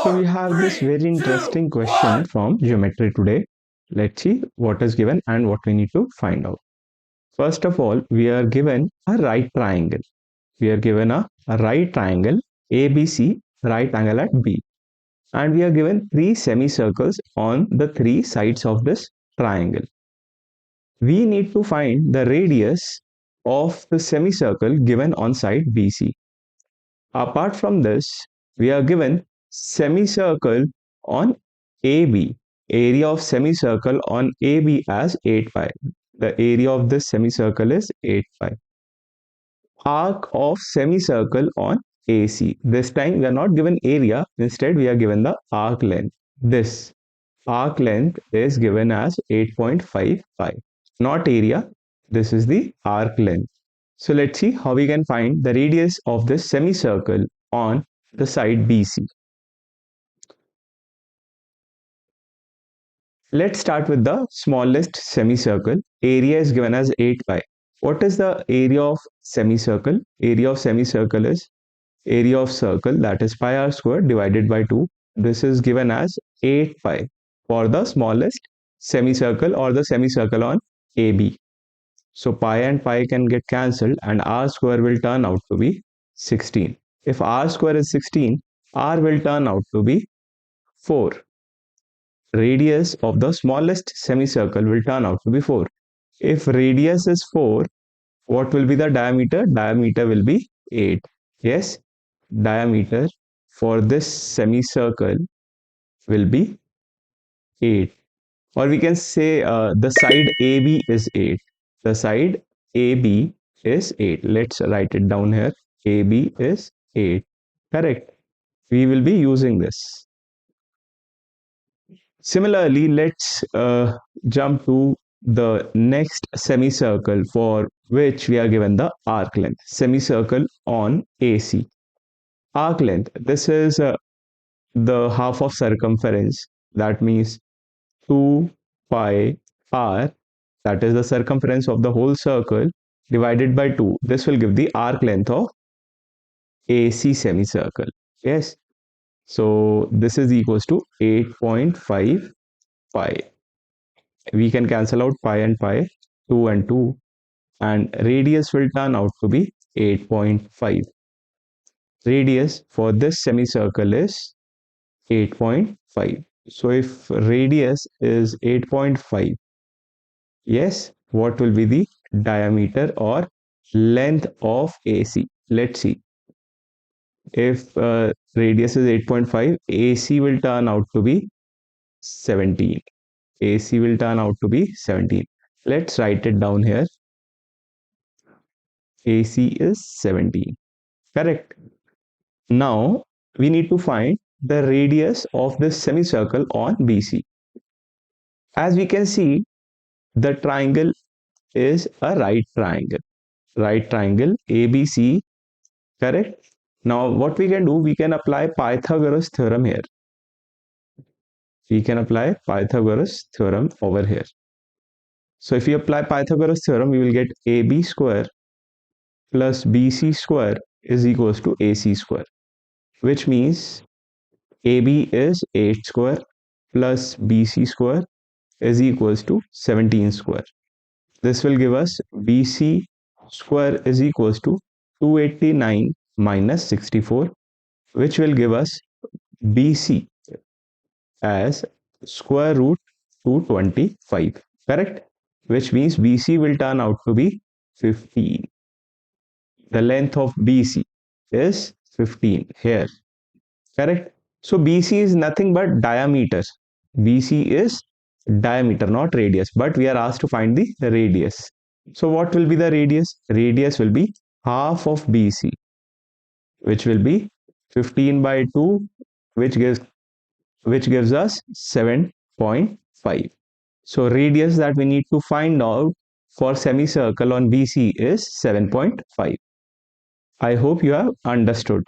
So we have this very interesting question from geometry today. Let's see what is given and what we need to find out. First of all, we are given a right triangle. We are given a right triangle ABC, right angle at B. And we are given three semicircles on the three sides of this triangle. We need to find the radius of the semicircle given on side BC. Apart from this, we are given semicircle on AB. Area of semicircle on AB as 8 pi. The area of this semicircle is 8 pi. Arc of semicircle on AC. This time we are not given area, instead we are given the arc length. This arc length is given as 8.5 pi. Not area, this is the arc length. So let's see how we can find the radius of this semicircle on the side BC. Let's start with the smallest semicircle. Area is given as 8 pi. What is the area of semicircle? Area of semicircle is area of circle, that is pi r square divided by 2. This is given as 8 pi for the smallest semicircle or the semicircle on AB. So pi and pi can get cancelled and r square will turn out to be 16. If r square is 16, r will turn out to be 4. Radius of the smallest semicircle will turn out to be 4. If radius is 4, what will be the diameter? Diameter will be 8. Yes, diameter for this semicircle will be 8. Or we can say the side AB is 8. The side AB is 8. Let's write it down here. AB is 8. Correct. We will be using this. Similarly, let's jump to the next semicircle for which we are given the arc length. Semicircle on AC. Arc length. This is the half of circumference. That means 2 pi r, that is the circumference of the whole circle, divided by 2. This will give the arc length of AC semicircle. Yes. So this is equals to 8.5 pi. We can cancel out pi and pi, 2 and 2, and radius will turn out to be 8.5. Radius for this semicircle is 8.5. So if radius is 8.5, yes, what will be the diameter or length of AC? Let's see. If radius is 8.5, AC will turn out to be 17. AC will turn out to be 17. Let's write it down here. AC is 17. Correct. Now we need to find the radius of this semicircle on BC. As we can see, the triangle is a right triangle. Right triangle ABC. Correct. Now what we can do, we can apply Pythagoras theorem here. We can apply Pythagoras theorem over here. So if we apply Pythagoras theorem, we will get AB square plus BC square is equals to AC square, which means AB is 8 square plus BC square is equals to 17 square. This will give us BC square is equals to 289 minus 64, which will give us BC as square root 225. Correct? Which means BC will turn out to be 15. The length of BC is 15 here. Correct? So BC is nothing but diameter. BC is diameter, not radius, but we are asked to find the radius. So what will be the radius? Radius will be half of BC, which will be 15 by 2, which gives us 7.5. So radius that we need to find out for semicircle on BC is 7.5. I hope you have understood.